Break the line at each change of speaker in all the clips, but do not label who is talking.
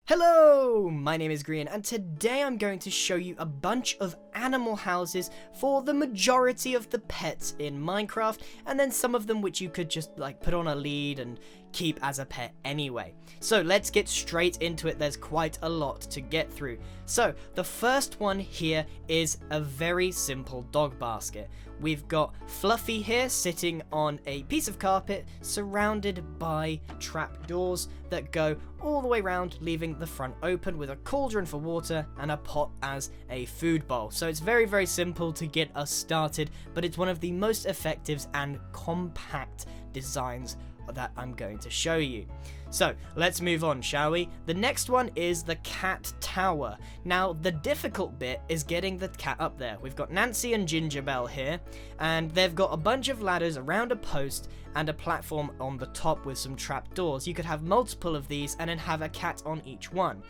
Hello, my name is Grian, and today I'm going to show you a bunch of animal houses for the majority of the pets in Minecraft, and then some of them which you could just put on a lead and keep as a pet anyway. So let's get straight into it. There's quite a lot to get through. So the first one here is a very simple dog basket. We've got Fluffy here sitting on a piece of carpet surrounded by trapdoors that go all the way around, leaving the front open with a cauldron for water and a pot as a food bowl. So it's very, very simple to get us started, but it's one of the most effective and compact designs that I'm going to show you. So let's move on, shall we? The next one is the cat tower. Now the difficult bit is getting the cat up there. We've got Nancy and Gingerbell here, and they've got a bunch of ladders around a post and a platform on the top with some trapdoors. You could have multiple of these and then have a cat on each one.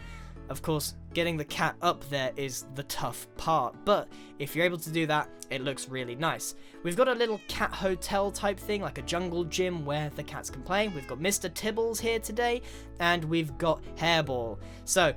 Of course, getting the cat up there is the tough part, but if you're able to do that, it looks really nice. We've got a little cat hotel type thing, like a jungle gym where the cats can play. We've got Mr. Tibbles here today, and we've got Hairball. So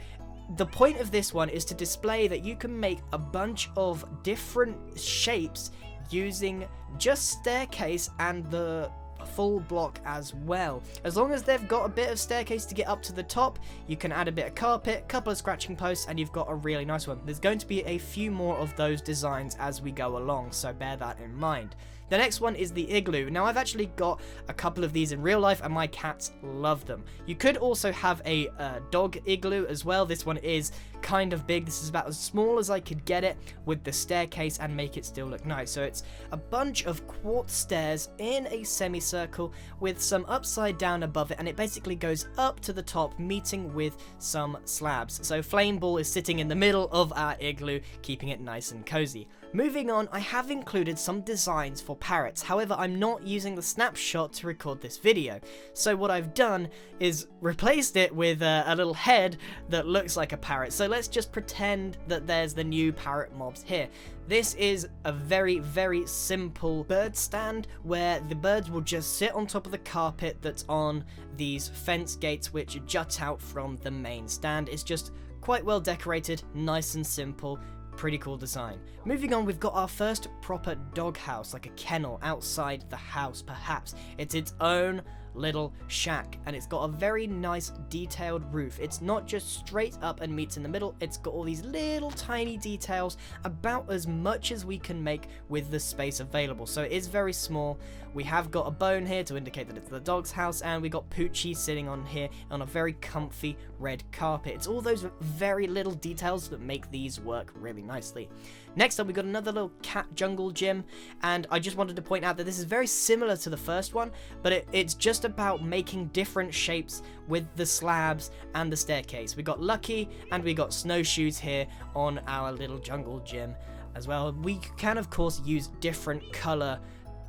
the point of this one is to display that you can make a bunch of different shapes using just staircase and the full block as well. As long as they've got a bit of staircase to get up to the top, you can add a bit of carpet, couple of scratching posts, and you've got a really nice one. There's going to be a few more of those designs as we go along, so bear that in mind. The next one is the Igloo. Now I've actually got a couple of these in real life and my cats love them. You could also have a dog igloo as well. This one is kind of big. This is about as small as I could get it with the staircase and make it still look nice. So it's a bunch of quartz stairs in a semicircle with some upside down above it, and it basically goes up to the top, meeting with some slabs. So Flame Ball is sitting in the middle of our igloo, keeping it nice and cozy. Moving on, I have included some designs for parrots. However, I'm not using the snapshot to record this video. So what I've done is replaced it with a little head that looks like a parrot. So let's just pretend that there's the new parrot mobs here. This is a very, very simple bird stand where the birds will just sit on top of the carpet that's on these fence gates which jut out from the main stand. It's just quite well decorated, nice and simple. Pretty cool design. Moving on, we've got our first proper dog house, like a kennel outside the house perhaps. It's its own little shack, and it's got a very nice detailed roof. It's not just straight up and meets in the middle, it's got all these little tiny details, about as much as we can make with the space available. So it is very small. We have got a bone here to indicate that it's the dog's house, and we got Poochie sitting on here on a very comfy red carpet. It's all those very little details that make these work really nicely. Next up, we got another little cat jungle gym, and I just wanted to point out that this is very similar to the first one, but it's just about making different shapes with the slabs and the staircase. We got Lucky and we got Snowshoes here on our little jungle gym as well. We can of course use different color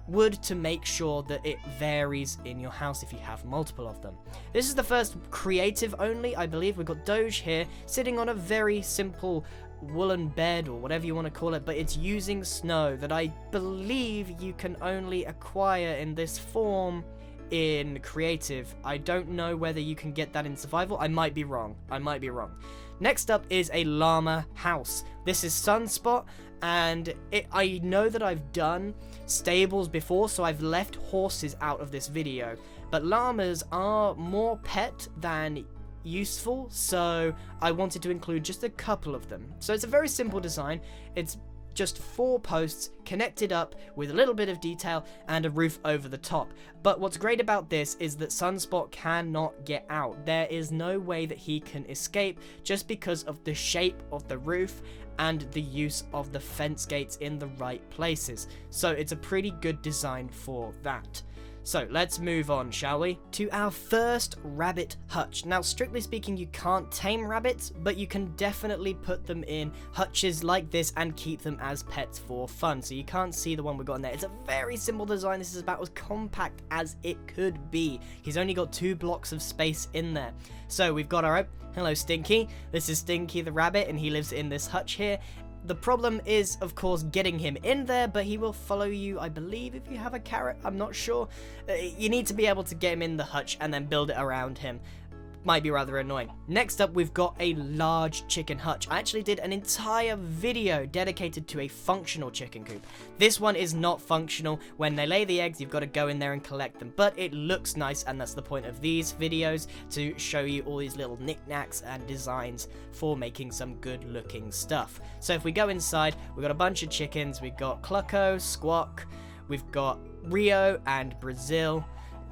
wood to make sure that it varies in your house if you have multiple of them. This is the first creative only, I believe. We've got Doge here sitting on a very simple woolen bed or whatever you want to call it, but it's using snow that I believe you can only acquire in this form in creative. I don't know whether you can get that in survival. I might be wrong. Next up is a llama house. This is Sunspot, and I know that I've done stables before, so I've left horses out of this video, but llamas are more pet than useful, so I wanted to include just a couple of them. So it's a very simple design. It's just 4 posts connected up with a little bit of detail and a roof over the top. But what's great about this is that Sunspot cannot get out. There is no way that he can escape just because of the shape of the roof and the use of the fence gates in the right places. So it's a pretty good design for that. So let's move on, shall we? To our first rabbit hutch. Now, strictly speaking, you can't tame rabbits, but you can definitely put them in hutches like this and keep them as pets for fun. So you can't see the one we got in there. It's a very simple design. This is about as compact as it could be. He's only got 2 blocks of space in there. So we've got our, hello Stinky. This is Stinky the rabbit, and he lives in this hutch here. The problem is, of course, getting him in there, but he will follow you, I believe, if you have a carrot. I'm not sure. You need to be able to get him in the hutch and then build it around him. might be rather annoying. Next up, we've got a large chicken hutch. I actually did an entire video dedicated to a functional chicken coop. This one is not functional. When they lay the eggs, you've got to go in there and collect them, but it looks nice, and that's the point of these videos, to show you all these little knickknacks and designs for making some good looking stuff. So if we go inside, we've got a bunch of chickens. We've got Clucko, Squawk, we've got Rio and Brazil.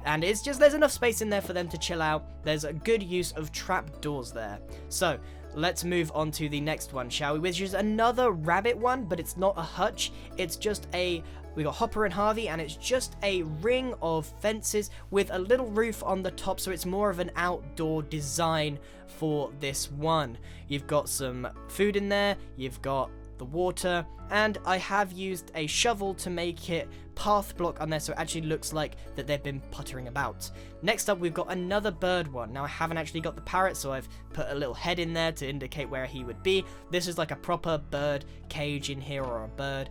And it's just, there's enough space in there for them to chill out. There's a good use of trapdoors there. So, let's move on to the next one, shall we? Which is another rabbit one, but it's not a hutch. It's just we got Hopper and Harvey, and it's just a ring of fences with a little roof on the top, so it's more of an outdoor design for this one. You've got some food in there, you've got the water, and I have used a shovel to make it path block on there, so it actually looks like that they've been puttering about. Next up, we've got another bird one. Now, I haven't actually got the parrot, so I've put a little head in there to indicate where he would be. This is like a proper bird cage in here, or a bird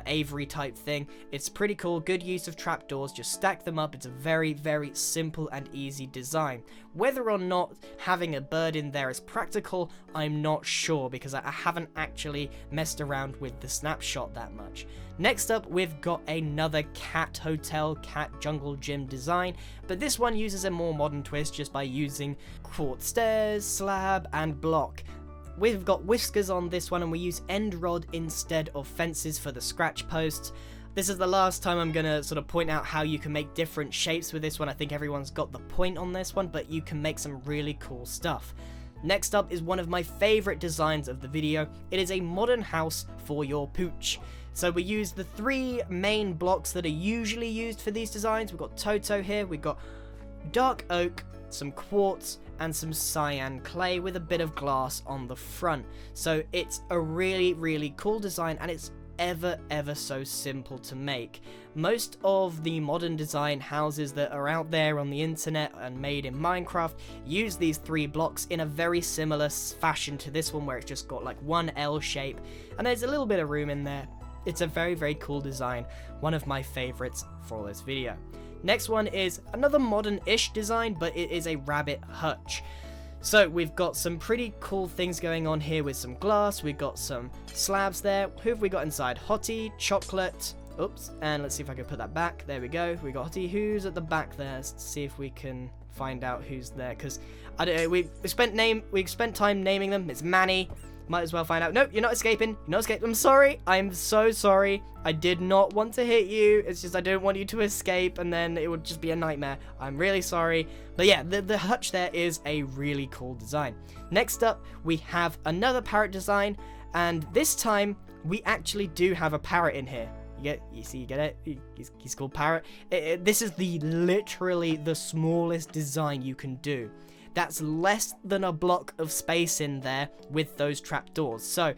aviary type thing. It's pretty cool, good use of trapdoors, just stack them up. It's a very, very simple and easy design. Whether or not having a bird in there is practical, I'm not sure, because I haven't actually messed around with the snapshot that much. Next up, we've got another cat hotel, cat jungle gym design, but this one uses a more modern twist just by using quartz stairs, slab, and block. We've got whiskers on this one, and we use end rod instead of fences for the scratch posts. This is the last time I'm going to sort of point out how you can make different shapes with this one. I think everyone's got the point on this one, but you can make some really cool stuff. Next up is one of my favorite designs of the video. It is a modern house for your pooch. So we use the three main blocks that are usually used for these designs. We've got Toto here, we've got dark oak, some quartz, and some cyan clay with a bit of glass on the front. So it's a really, really cool design, and it's ever so simple to make. Most of the modern design houses that are out there on the internet and made in Minecraft use these three blocks in a very similar fashion to this one, where it's just got like one L shape, and there's a little bit of room in there. It's a very, very cool design, one of my favorites for this video. Next one is another modern-ish design, but it is a rabbit hutch. So we've got some pretty cool things going on here with some glass. We've got some slabs there. Who have we got inside? Hottie, chocolate. Oops. And let's see if I can put that back. There we go. We got Hottie. Who's at the back there? Let's see if we can find out who's there. Because I don't know. We spent time naming them. It's Manny. Might as well find out. Nope, you're not escaping. You're not escaping. I'm sorry. I'm so sorry. I did not want to hit you. It's just I don't want you to escape, and then it would just be a nightmare. I'm really sorry. But yeah, the hutch there is a really cool design. Next up, we have another parrot design, and this time we actually do have a parrot in here. You get it? He's called Parrot. This is literally the smallest design you can do. That's less than a block of space in there with those trapdoors. So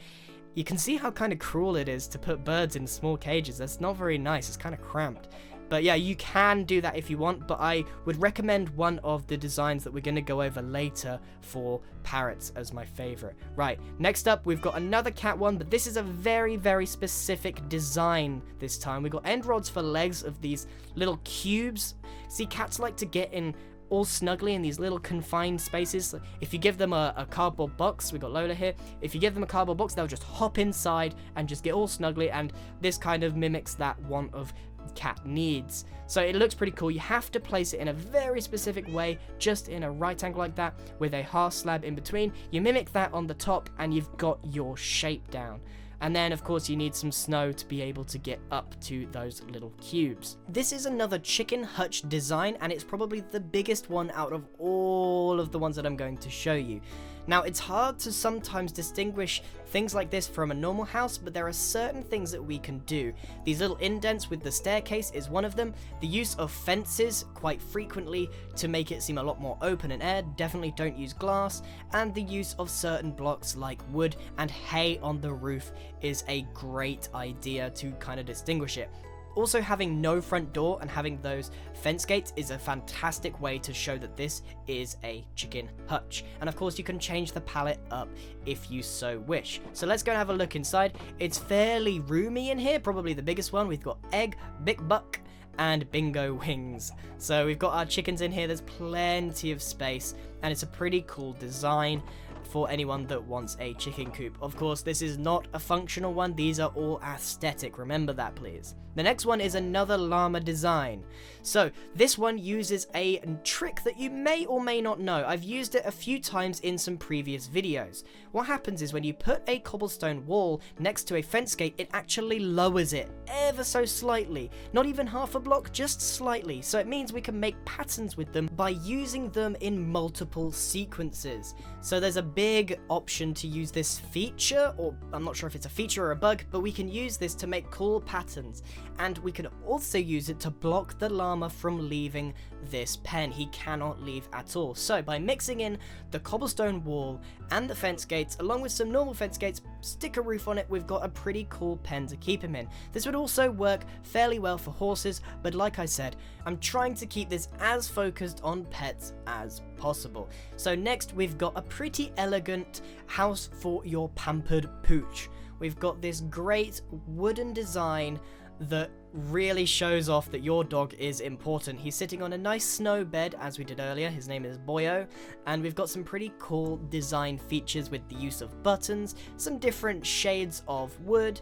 you can see how kind of cruel it is to put birds in small cages. That's not very nice. It's kind of cramped. But yeah, you can do that if you want, but I would recommend one of the designs that we're going to go over later for parrots as my favorite. Right, next up, we've got another cat one, but this is a very, very specific design this time. We've got end rods for legs of these little cubes. See, cats like to get in all snugly in these little confined spaces. If you give them a cardboard box, we got Lola here, if you give them a cardboard box, they'll just hop inside and just get all snugly, and this kind of mimics that want of cat needs. So it looks pretty cool. You have to place it in a very specific way, just in a right angle like that, with a half slab in between. You mimic that on the top, and you've got your shape down. And then, of course, you need some snow to be able to get up to those little cubes. This is another chicken hutch design, and it's probably the biggest one out of all of the ones that I'm going to show you. Now, it's hard to sometimes distinguish things like this from a normal house, but there are certain things that we can do. These little indents with the staircase is one of them. The use of fences quite frequently to make it seem a lot more open and air. Definitely don't use glass. And the use of certain blocks like wood and hay on the roof is a great idea to kind of distinguish it. Also, having no front door and having those fence gates is a fantastic way to show that this is a chicken hutch. And of course, you can change the palette up if you so wish. So let's go and have a look inside. It's fairly roomy in here, probably the biggest one. We've got Egg, Big Buck, and Bingo Wings. So we've got our chickens in here. There's plenty of space. and it's a pretty cool design for anyone that wants a chicken coop. Of course, this is not a functional one, these are all aesthetic, remember that please. The next one is another llama design. So this one uses a trick that you may or may not know. I've used it a few times in some previous videos. What happens is when you put a cobblestone wall next to a fence gate, it actually lowers it ever so slightly. Not even half a block, just slightly. So it means we can make patterns with them by using them in multiple sequences. So there's a big option to use this feature, or I'm not sure if it's a feature or a bug, but we can use this to make cool patterns. And we can also use it to block the llama from leaving this pen. He cannot leave at all. So by mixing in the cobblestone wall and the fence gates, along with some normal fence gates, stick a roof on it, we've got a pretty cool pen to keep him in. This would also work fairly well for horses, but like I said, I'm trying to keep this as focused on pets as possible. So next we've got a pretty elegant house for your pampered pooch. We've got this great wooden design that really shows off that your dog is important. He's sitting on a nice snow bed, as we did earlier. His name is Boyo, and we've got some pretty cool design features with the use of buttons, some different shades of wood,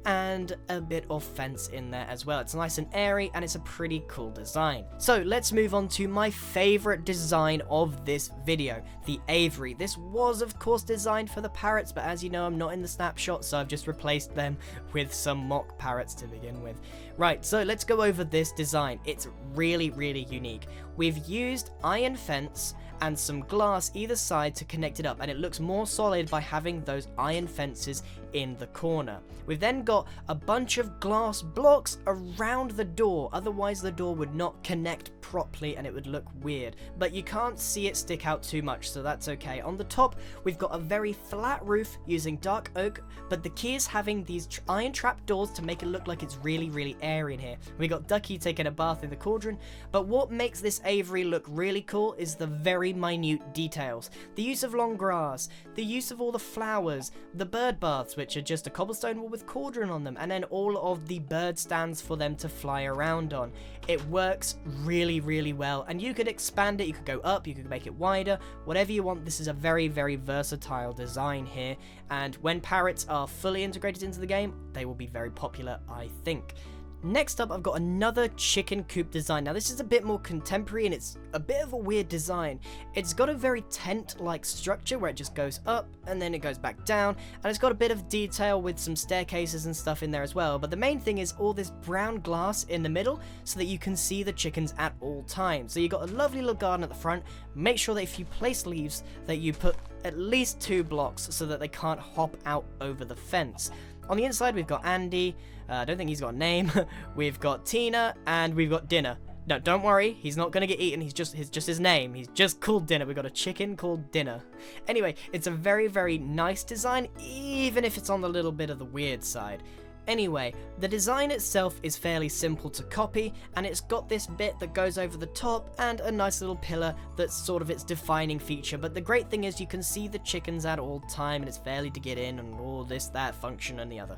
and a bit of fence in there as well. It's nice and airy, and it's a pretty cool design. So let's move on to my favorite design of this video, the aviary. This was of course designed for the parrots, but as you know, I'm not in the snapshot, so I've just replaced them with some mock parrots to begin with. Right, so let's go over this design. It's really, really unique. We've used iron fence and some glass either side to connect it up, and it looks more solid by having those iron fences in the corner. We've then got a bunch of glass blocks around the door, otherwise the door would not connect properly and it would look weird, but you can't see it stick out too much, so that's okay. On the top we've got a very flat roof using dark oak, but the key is having these iron trap doors to make it look like it's really, really airy in here. We got Ducky taking a bath in the cauldron, but what makes this aviary look really cool is the very minute details. The use of long grass, the use of all the flowers, the bird baths, which are just a cobblestone wall with cauldron on them, and then all of the bird stands for them to fly around on. It works really, really well, and you could expand it, you could go up, you could make it wider, whatever you want. This is a very, very versatile design here, and when parrots are fully integrated into the game, they will be very popular, I think. Next up, I've got another chicken coop design. Now, this is a bit more contemporary, and it's a bit of a weird design. It's got a very tent-like structure where it just goes up, and then it goes back down, and it's got a bit of detail with some staircases and stuff in there as well. But the main thing is all this brown glass in the middle so that you can see the chickens at all times. So you've got a lovely little garden at the front. Make sure that if you place leaves, that you put at least 2 blocks so that they can't hop out over the fence. On the inside, we've got Andy. I don't think he's got a name. We've got Tina, and we've got Dinner. No, don't worry, he's not gonna get eaten. He's just his name. He's just called Dinner. We've got a chicken called Dinner. Anyway, it's a very, very nice design, even if it's on the little bit of the weird side. Anyway, the design itself is fairly simple to copy, and it's got this bit that goes over the top and a nice little pillar that's sort of its defining feature. But the great thing is you can see the chickens at all time, and it's fairly to get in and all this, that, function and the other.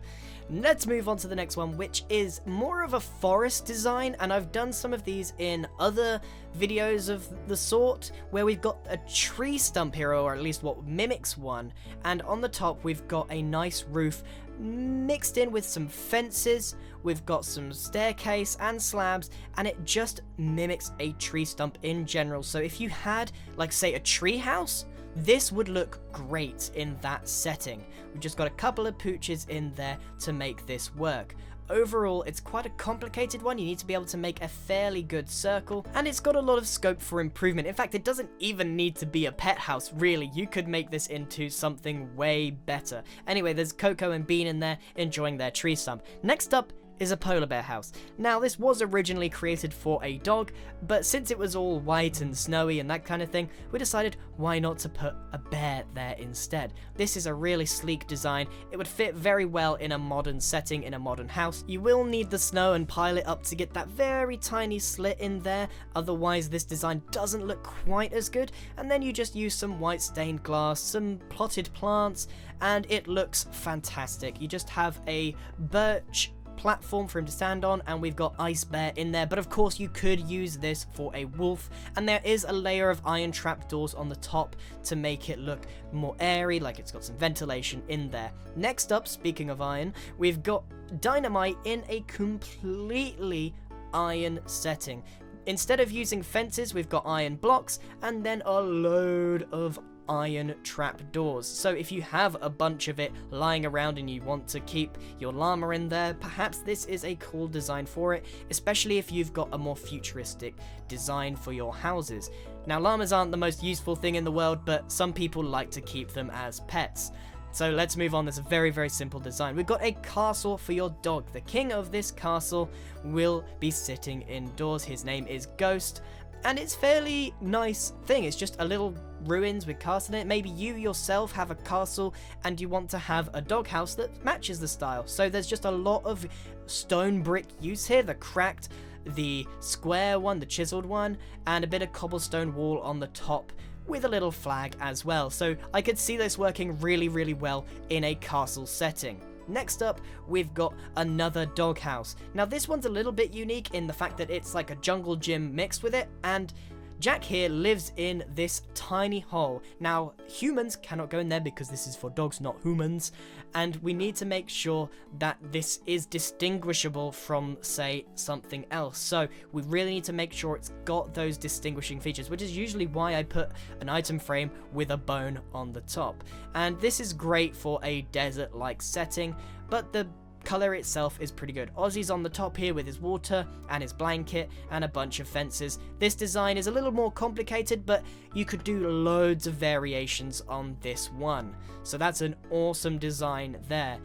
Let's move on to the next one, which is more of a forest design, and I've done some of these in other videos of the sort, where we've got a tree stump here, or at least what mimics one, and on the top we've got a nice roof mixed in with some fences. We've got some staircase and slabs, and it just mimics a tree stump in general. So if you had, like, say, a tree house, this would look great in that setting. We've just got a couple of pooches in there to make this work. Overall, it's quite a complicated one. You need to be able to make a fairly good circle, and it's got a lot of scope for improvement. In fact, it doesn't even need to be a pet house, really. You could make this into something way better. Anyway, there's Coco and Bean in there enjoying their tree stump. Next up is a polar bear house. Now, this was originally created for a dog, but since it was all white and snowy and that kind of thing, we decided why not to put a bear there instead. This is a really sleek design. It would fit very well in a modern setting, in a modern house. You will need the snow and pile it up to get that very tiny slit in there, otherwise this design doesn't look quite as good, and then you just use some white stained glass, some potted plants, and it looks fantastic. You just have a birch platform for him to stand on, and we've got Ice Bear in there, but of course you could use this for a wolf, and there is a layer of iron trapdoors on the top to make it look more airy, like it's got some ventilation in there. Next up, speaking of iron, we've got Dynamite in a completely iron setting. Instead of using fences, we've got iron blocks and then a load of iron trapdoors. So if you have a bunch of it lying around and you want to keep your llama in there, perhaps this is a cool design for it, especially if you've got a more futuristic design for your houses. Now, llamas aren't the most useful thing in the world, but some people like to keep them as pets. So let's move on. There's a very, very simple design. We've got a castle for your dog. The king of this castle will be sitting indoors. His name is Ghost, and it's fairly nice thing. It's just a little ruins with castle in it. Maybe you yourself have a castle and you want to have a doghouse that matches the style. So there's just a lot of stone brick use here. The cracked, the square one, the chiseled one, and a bit of cobblestone wall on the top with a little flag as well. So I could see this working really, really well in a castle setting. Next up, we've got another doghouse. Now this one's a little bit unique in the fact that it's like a jungle gym mixed with it, and Jack here lives in this tiny hole. Now, humans cannot go in there because this is for dogs, not humans, and we need to make sure that this is distinguishable from, say, something else. So we really need to make sure it's got those distinguishing features, which is usually why I put an item frame with a bone on the top. And this is great for a desert-like setting, but the color itself is pretty good. Ozzy's on the top here with his water and his blanket and a bunch of fences. This design is a little more complicated, but you could do loads of variations on this one. So that's an awesome design there.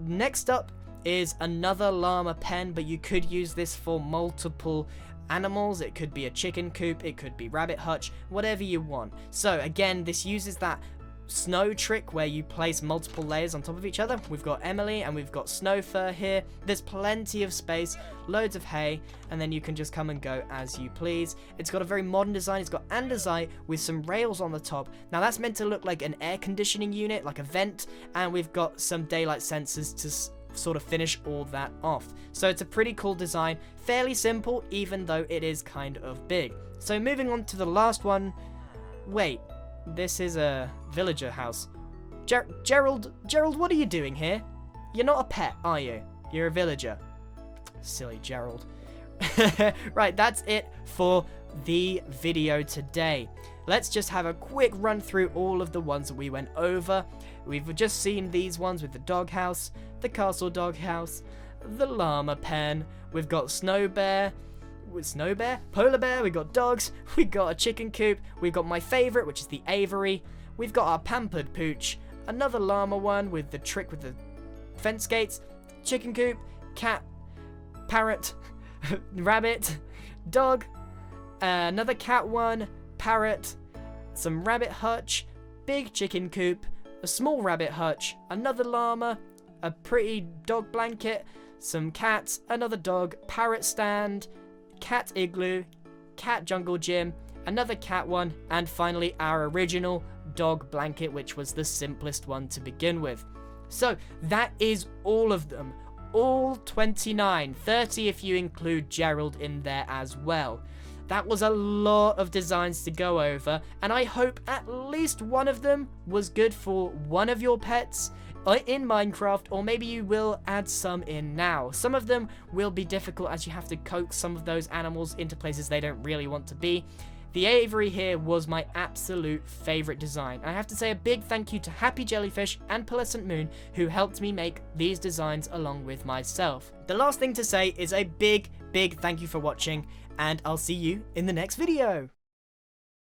Next up is another llama pen, but you could use this for multiple animals. It could be a chicken coop, it could be rabbit hutch, whatever you want. So again, this uses that snow trick where you place multiple layers on top of each other. We've got Emily and we've got Snow Fur here. There's plenty of space, loads of hay, and then you can just come and go as you please. It's got a very modern design. It's got andesite with some rails on the top. Now that's meant to look like an air conditioning unit, like a vent, and we've got some daylight sensors to sort of finish all that off. So it's a pretty cool design, fairly simple even though it is kind of big. So moving on to the last one. Wait, this is a villager house. Gerald, what are you doing here? You're not a pet, are you? You're a villager. Silly Gerald. Right, that's it for the video today. Let's just have a quick run through all of the ones that we went over. We've just seen these ones with the doghouse, the castle doghouse, the llama pen. We've got Snow Bear, Polar Bear, we've got dogs, we've got a chicken coop, we've got my favourite, which is the aviary, we've got our pampered pooch, another llama one with the trick with the fence gates, chicken coop, cat, parrot, rabbit, dog, another cat one, parrot, some rabbit hutch, big chicken coop, a small rabbit hutch, another llama, a pretty dog blanket, some cats, another dog, parrot stand, cat igloo, cat jungle gym, another cat one, and finally our original dog blanket, which was the simplest one to begin with. So that is all of them, all 29, 30 if you include Gerald in there as well. That was a lot of designs to go over, and I hope at least one of them was good for one of your pets in Minecraft, or maybe you will add some in now. Some of them will be difficult as you have to coax some of those animals into places they don't really want to be. The aviary here was my absolute favourite design. I have to say a big thank you to HappyJellyFish and Pearlescentmoon who helped me make these designs along with myself. The last thing to say is a big thank you for watching, and I'll see you in the next video.